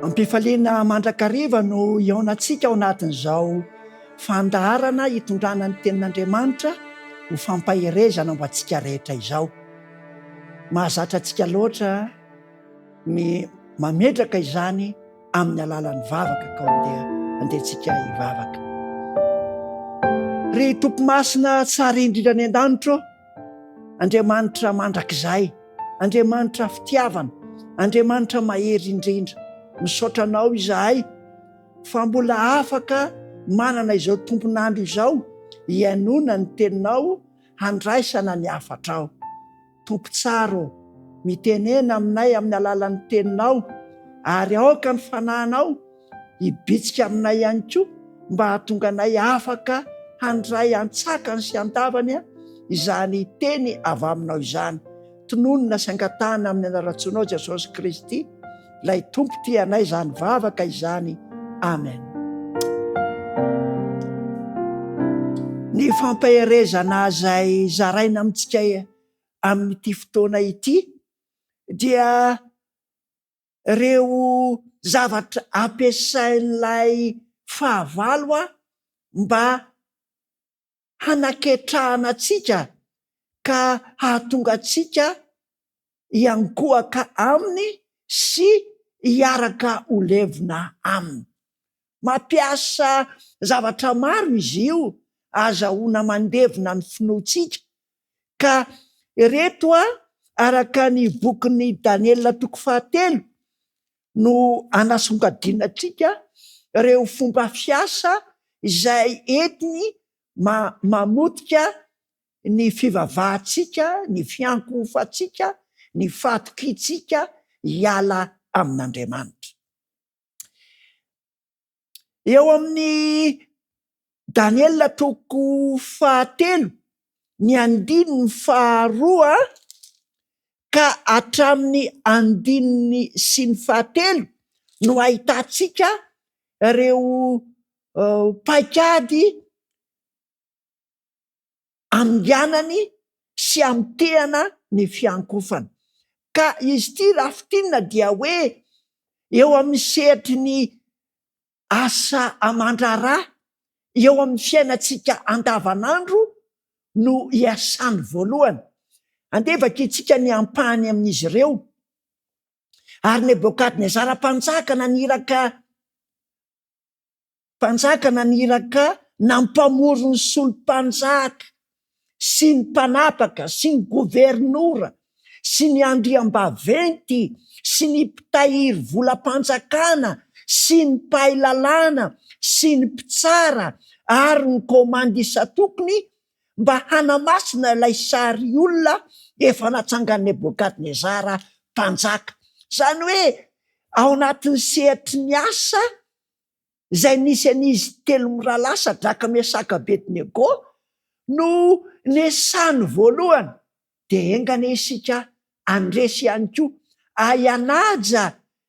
Ampifaliana mandrakariva no iaonantsika ao anatin'izao fandaharana hitondrana ny tenin'Andriamanitra ho fampaherezana mbo antsika rehetra izao. Mahazatra antsika loatra ny mametraka izany amin'ny alalan'ny vavaka ka andehantsika hivavaka. Ry tompomasina tsara indrindra ny an-danitra, Andriamanitra mandrakizay, Andriamanitra fitiavana, Andriamanitra mahery indrindra, misaotra anao izahay fa mbola afaka manana izao tompon'andro izao hianona ny teninao, handraisana ny hafatrao. Tompo tsara, mitenena aminay amin'ny alalan'ny teninao ary aoka ny fanahinao hibitsika aminay ihany koa mba hahatonga anay afaka handray antsakany sy andavany izany teny avy aminao izany. Tononona saingatana amin'ny anaratsoanao Jesosy Kristy, ilay tompo ty anay izany vavaka izany. Amen. Ny fampaherezana izay zaraina amintsika amin'ity fotoana ity dia reo zavatra ampiasain'ilay fahavalo mba hanaketrahana antsika ka hahatonga antsika hiankohaka aminy sy hiaraka ho levona aminy. Mampiasa zavatra maro izy io azahoana mandevona ny finoantsika, ka reto araka ny bokin'ny Daniela 3 no anasongadina antsika reo fomba fiasa izay entiny mamotika ny fivavahantsika, ny fiankofantsika, ny fatokiantsika hiala amin'Andriamanitra. Eo amin'ny Daniela 3 ny 2 ka hatramin'ny 9 sy ny 7 no ahitantsika reo paikady aminganany sy amtehana ny fiankofana. Ka izy ty rafitinina dia hoe eo amin'ny sehatry ny asa amandrarà, eo amin'ny fiainantsika andavanandro no hiasany voalohany. Andevaka itsika ny ampahany amin'izy ireo. Ary Nebokadnezara mpanjaka naniraka nampamoro ny solompanjaka sy ny mpanapaka sy ny gobernora sy ny andriam-baventy sy ny mpitahiry volam-panjakana sy ny mpahay lalàna sy ny mpitsara ary ny komandisa-tokony mba hanamasina ilay sary olona efa natsangan'i Nebokadnezara mpanjaka. Zany hoe ao anatin'ny sehatry ny asa izay nisy an'izy 3 miralasa Draka, Mesaka, Abednego no nesany voalohany, dia engane isika andresy ihany koa ahanaja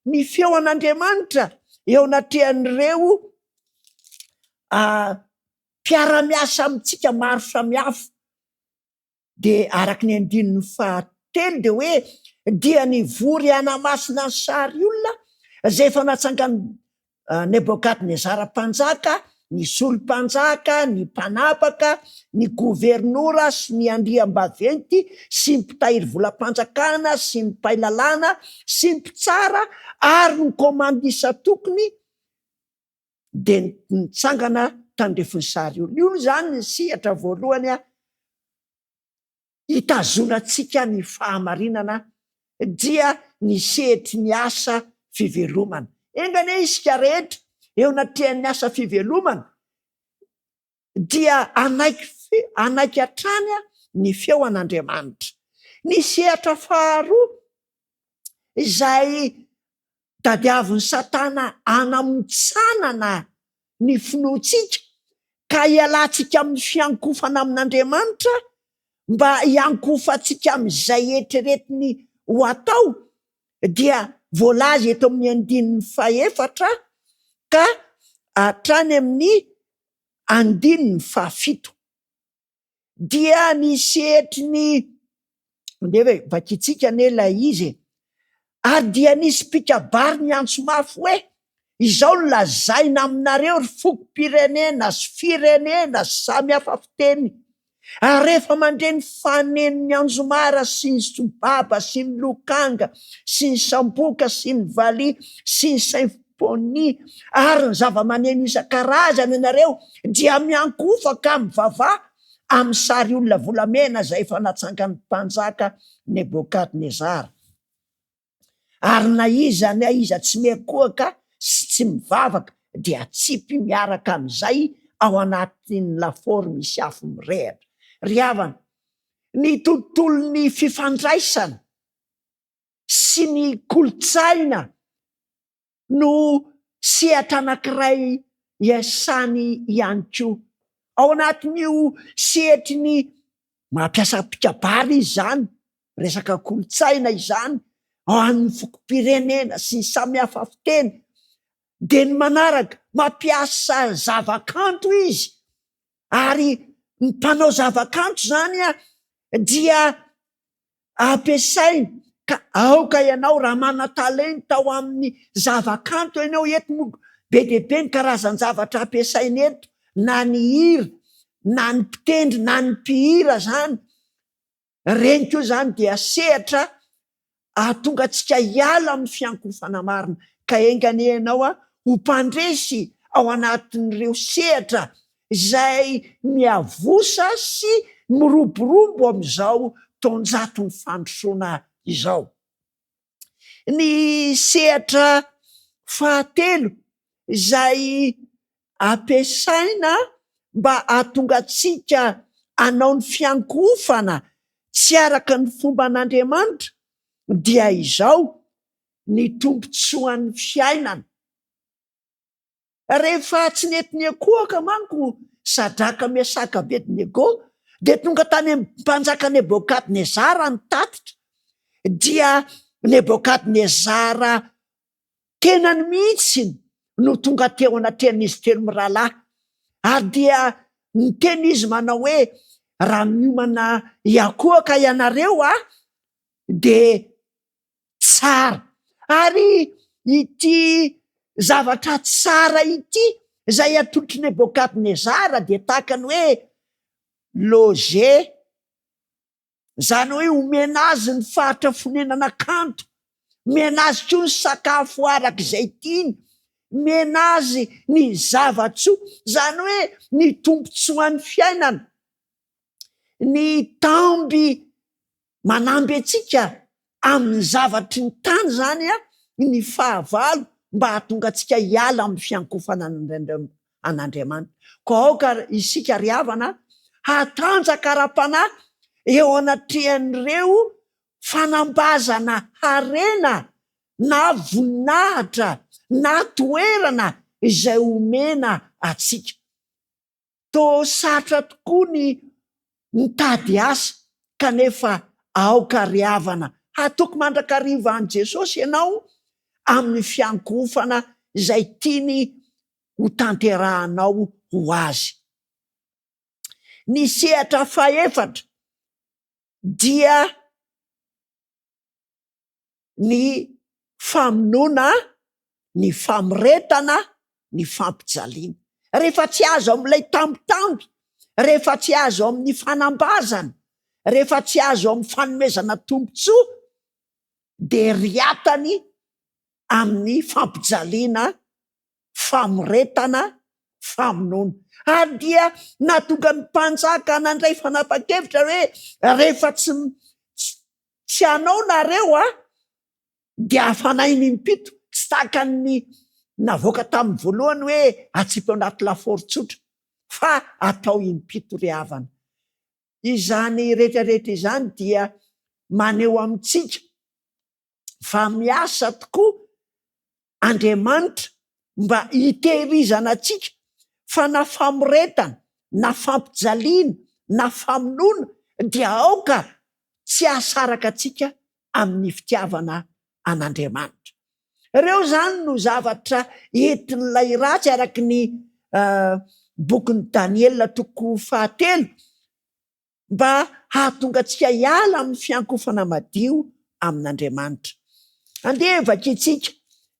ny feo an'Andriamanitra eo anatrehan'ireo mpiara-miasa amintsika maro samihafa. Dia araka ny 7 dia hoe dia nivory hanamasina ny sary olona izay efa natsangan'i Nebokadnezara mpanjaka, ny solompanjaka, ny mpanapaka, ny gobernora sy ny andriam-baventy sy ny mpitahiry volam-panjakana sy ny mpahay lalàna sy ny mpitsara ary ny komandisa-tokony dia nitsangana tandrefiny sary olona. Io zany ny sehatra voalohany hitazonantsika ny fahamarinana dia ny sehatry ny asa fivelomana. Engane isika rehetra eo natrehan'ny asa fivelomana dia anaiky hatrany ny feo an'Andriamanitra. Ny sehatra faharoa izay tadiavin'ny Satana anamontsanana ny finoantsika ka hialantsika amin'ny fiankofana amin'Andriamanitra mba hiankofantsika amin'izay eritreretiny ho atao, dia voalaza eto amin'ny 7 ka hatrany amin'ny 7 dia ny sehatry ny vakitsika nelay izy ary dia nisy mpikabary ny antso mafy hoe izao no lazaina aminareo ry fokom-pirenena sy firenena sy samy hafa fiteny, ary rehefa mandre ny fanen'ny anjomara sy ny sobaba sy ny lokanga sy ny samboka sy ny vali sy ny symphony ary ny zava-maneno isan-karazany ianareo dia miankofa ka mivavà amin'ny sary olona volamena zay efa natsangan'ny mpanjaka Nebokadnezara. Ary na iza tsy miakoaka sy tsy mivavaka dia tsipy miaraka amin'izay ao anatin'ny lafaoro misy afo mirehatra. Ry havana, ny tontolon'ny fifandraisana sy ny kolotsaina no sehatra anankiray iasany ihany koa. Ao anatin'io sehatry ny mampiasa mpikabary izany, resaka kolotsaina izany, ao amin'ny fokom-pirenena sy ny samy hafa fiteny, de ny manaraka mampiasa zavakanto izy, ary ny mpanao zavakanto zany dia ampiasainy ka aoka ianao raha mana-talenta ao amin'ny zavakanto ianao eto, mo be de be ny karazany zavatra ampiasainy eto, na ny hira na ny mpitendry na ny mpihira zany, reny koa zany dia sehatra ahatonga antsika hiala amin'ny fiankofana marina, ka engany ianao ho mpandresy ao anatin'ireo sehatra izay miavosa sy miroborobo amin'izao taonjaton'ny fandrosoana izao. Ny sehatra fahatelo izay ampiasaina mba ahatonga antsika hanao ny fiankofana tsy araka ny fomba an'Andriamanitra dia izao: ny tombotsoan'ny fiainana. Rehefa tsy nentiny akohaka manko Sadraka, Mesaka, Abednego de tonga tany amin'ny mpanjaka Nebokadnezara ny tatitra, dia Nebokadnezara tenany mihitsiny no tonga teo anatrehan'izy telo mirahalahy, ary dia niteny izy manao hoe raha miomana hiakohaka ianareo de tsara. Ary ity zavatra tsara ity izay atolotry Nebokadnezara de tahakany hoe loge, zany hoe omena azy ny faritra fonenana kanto, mena azy koa ny sakafo arak'izay tiany, mena azy ny zavatsoa, zany hoe ny tombotsoan'ny fiainana. Ny tamby manamby antsika amin'ny zavatry ny tany zany ny fahavalo, mba hahatonga antsika hiala amin'ny fiankofana an'Andriamanitra. Ko aoka isika ry havana hatanjaka ara-panahy eo anatrehan'ireo fanambazana harena na voninahitra na toerana izay omena atsika. Toa sarotra tokoa ny mitady asa, kanefa aoka ry havana hataoko mandrakariva an' Jesosy ianao amin'ny fiankofana izay tiany ho tanterahanao ho azy. Ny sehatra fahaefatra dia ny famonoana, ny famoretana, ny fampijaliana. Rehefa tsy azo amin'ilay tambitamby, rehefa tsy azo amin'ny fanambazana, rehefa tsy azo amin'ny fanomezana tombotsoa, de riatany amin'ny fampijaliana, famoretana, famonoana. Ary dia nahatonga ny mpanjaka nandray fanapa-kevitra hoe rehefa tsy hanao nareo dia hafanainy impito, tsy tahaka ny navoaka tamin'ny voalohany hoe atsipy anaty lafaoro tsotra, fa atao impito ry havana. Izany rehetrarehetra izany dia maneho amintsika fa miasa tokoa Andriamanitra mba hitehirizana atsika, fa na famoretana na fampijaliana na famonoana dia aoka tsy ahasaraka atsika amin'ny fitiavana an'Andriamanitra. Ireo zany no zavatra entin'ilay ratsy araky ny bokin'ny Daniela toko 7 mba hahatonga antsika hiala amin'ny fiankofana madio amin'Andriamanitra. andevaka itsika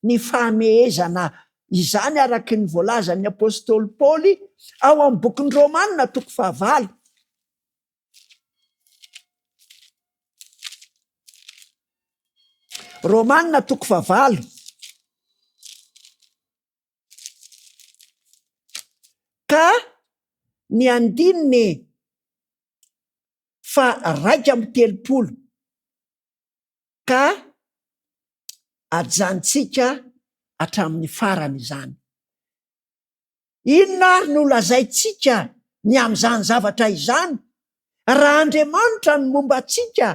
ny fahamehezana izany araky ny voalazan'ny apôstôly Paoly ao amin'ny bokin'ny Romanina toko 9. Romanina toko 9. Ka ny andininy 2:30 ka ajantsika hatramin'ny farany izany. Inona ary no lazaitsika ny amin'izany zavatra izany? Raha Andriamanitra no momba atsika,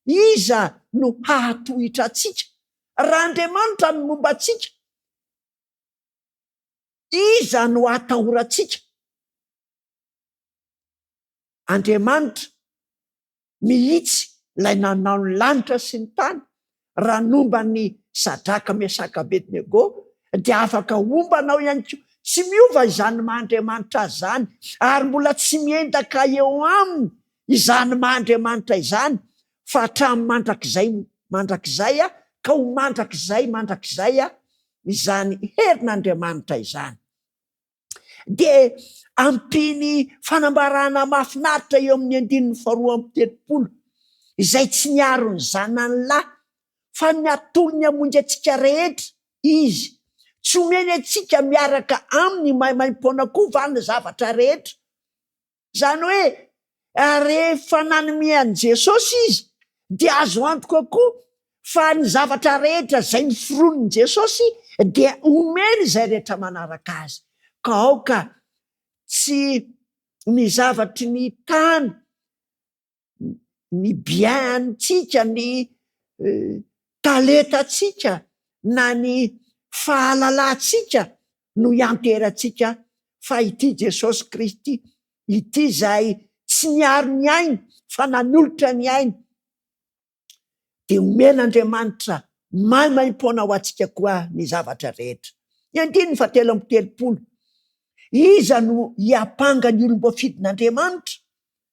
iza no hahatohitra atsika? Raha Andriamanitra no momba atsika, iza no hatahoratsika? Andriamanitra mihitsy ilay nanao ny lanitra sy ny tany. Raha nomba ny Sadraka, Mesaka, Abednego dia afaka ombanao ihany koa. Tsy miova izany Mahandriamanitra zany, ary mbola tsy miendaka eo aminy izany Mahandriamanitra izany, fa hatramin'ny mandrakizay ka ho mandrakizay izany herin'Andriamanitra izany. De ampiny fanambarana mahafinaritra eo amin'ny 2:30 izay tsy niaro ny zanany lahy, fa ny atolony hamonjy atsika rehetra izy. Tsy omeny atsika miaraka aminy maimaimpona koa va ny zavatra rehetra. Zany hoe rehefa nanomiany Jesosy izy, dia azo antoka koa fa ny zavatra rehetra zay noforonin'i Jesosy dia omeny izay rehetra manaraka azy. Ka aoka tsy ny zavatry ny tany, ny biantsika, ny talentatsika, na ny fahalalantsika no ianteratsika, fa ity Jesosy Kristy ity zay tsy niaro ny ainy fa nanolotra ny ainy, de omen'Andriamanitra maimaimpona ho atsika koa ny zavatra rehetra. 3:30 Iza no hiapanga ny olom-boafidin'Andriamanitra?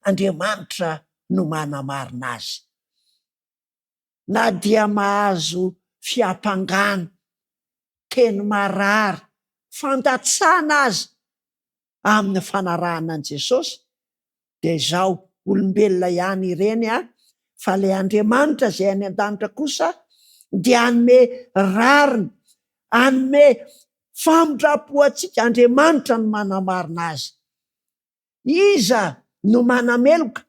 Andriamanitra no manamarina azy. Na dia mahazo fiapangana, teny marary, fandatsana azy amin'ny fanarahana an' Jesosy, de zao olombelona ihany ireny fa le Andriamanitra zay any an-danitra kosa dia anome rariny, anome famindrapo atsika. Andriamanitra no manamarina azy. Iza no manameloka?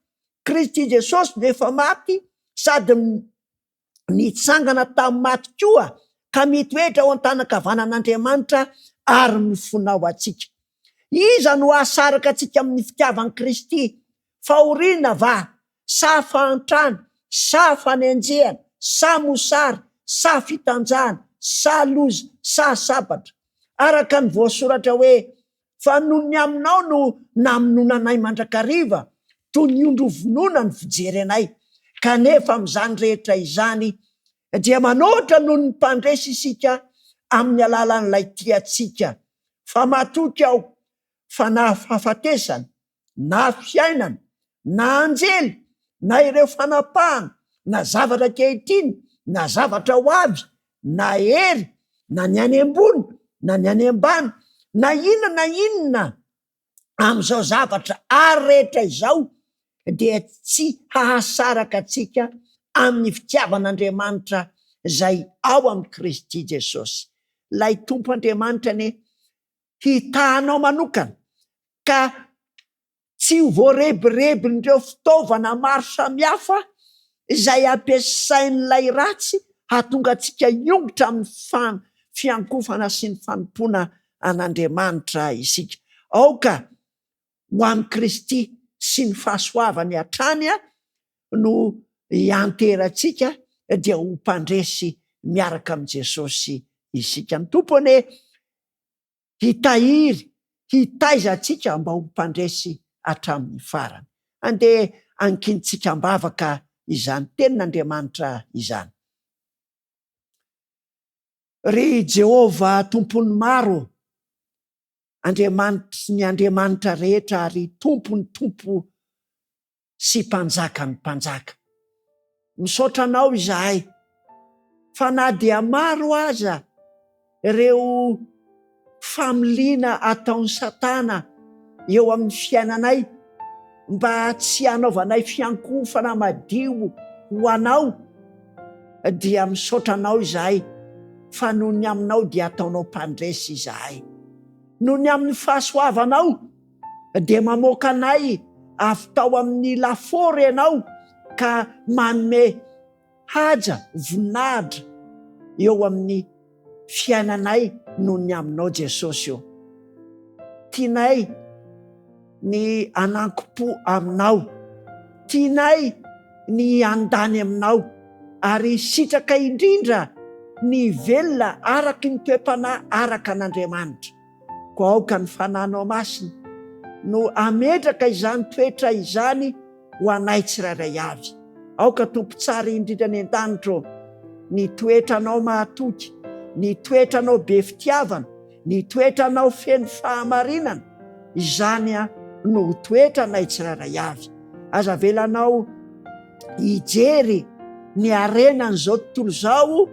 Kristy Jesosy no efa maty, sady nitsangana tamin'ny maty koa, ka mitoetra ao an-tanakavanan'Andriamanitra ary mifona ao atsika. Iza no ahasaraka atsika amin'ny fitiavan'i Kristy? Fahoriana va? Sa fahantrana? Sa fanenjehana? Sa mosary? Sa fitanjahana? Sa loza? Sa sabatra? Araka ny voasoratra hoe, fa noho ny aminao no namononanay mandrakariva, toy ny ondrovonona ny fijery anay. Kanefa amin'izany rehetra izany dia manoatra noho ny mpandresy isika amin'ny alalan'ilay tiatsika. Fa matoky aho fa na fahafatesana, na fiainana, na anjely, na ireo fanapahana, na zavatra ankehitriny, na zavatra ho avy, na hery, na ny any ambony, na ny any ambany, na inona amin'izao zavatra ary rehetra izao, dia tsy hahasaraka atsika amin'ny fitiavan'Andriamanitra zay ao amin'ny Kristy Jesosy. Lay Tompo Andriamanitra ne hitanao manokana, ka tsy ho voarebirebin'ireo fitaovana maro samihafa izay ampiasain'ilay ratsy hahatonga atsika hiongotra amin'ny fiankofana sy ny fanompoana an'Andriamanitra isika. Aoka ho amin'ny Kristy sy ny fahasoavany hatrany no hianteratsika, dia ho mpandresy miaraka amin'i Jesosy isika. Ny tompony hitaiza atsika mba ho mpandresy hatramin'ny farany. Andeha ankinitsika mbavaka izany tenin'Andriamanitra izany. Ry Jehova tompony maro, ny Andriamanitra rehetra, ary tompony tompo sy mpanjaka ny mpanjaka. Misaotra anao izahay fa na dia maro aza ireo familiana ataon'ny satana eo amin'ny fiainanay mba tsy hanaovanay fiankofana madio ho anao, dia misaotra anao izahay fa noho ny aminao dia ataonao mpandresy izahay. Noho ny amin'ny fahasoavanao dia mamoaka anay avy tao amin'ny lafôry ianao ka manome haja voninahitra eo amin'ny fiainanay noho ny aminao Jesosy io. Tianay ny ananki-po aminao, tianay ny andany aminao, ary sitraka indrindra ny velona araka ny toe-panahy araka an'Andriamanitra. Ko aoka ny fananao masina no ametraka izany toetra izany ho anay tsirairay avy. Aoka tompo tsara indrindra ny an-danitra, ny toetranao mahatoky, ny toetranao be fitiavana, ny toetranao feno fahamarinana, izany no toetra nay tsirairay avy. Aza velanao hijery ny arenan'izao tontolo izao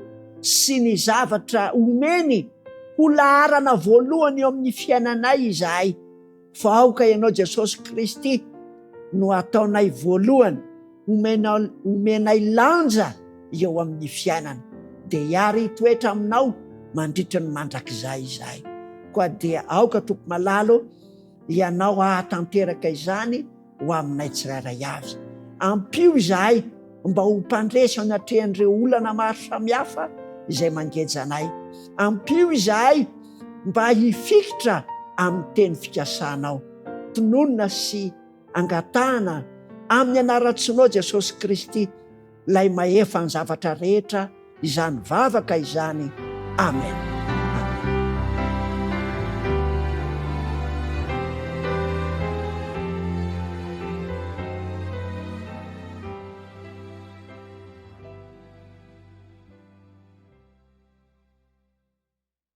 sy ny zavatra omeny ho laharana voalohany eo amin'ny fiainanay izahay, fa aoka ianao Jesosy Kristy no ataonay voalohany, omenay lanja eo amin'ny fiainana, dia hiary toetra aminao mandritra ny mandrakizay izahay. Koa dia aoka tompo malalo ianao ahatanteraka izany ho aminay tsirairay avy. Ampio izahay mba ho mpandresy anatrehan'ireo olana maro samihafa izay mangeja anay. Ampio izahay mba hifikitra amin'ny teny fikasanao. Tononona sy angatahana amin'ny anaratsinao Jesosy Kristy, lay mahefa ny zavatra rehetra izany vavaka izany. Amen.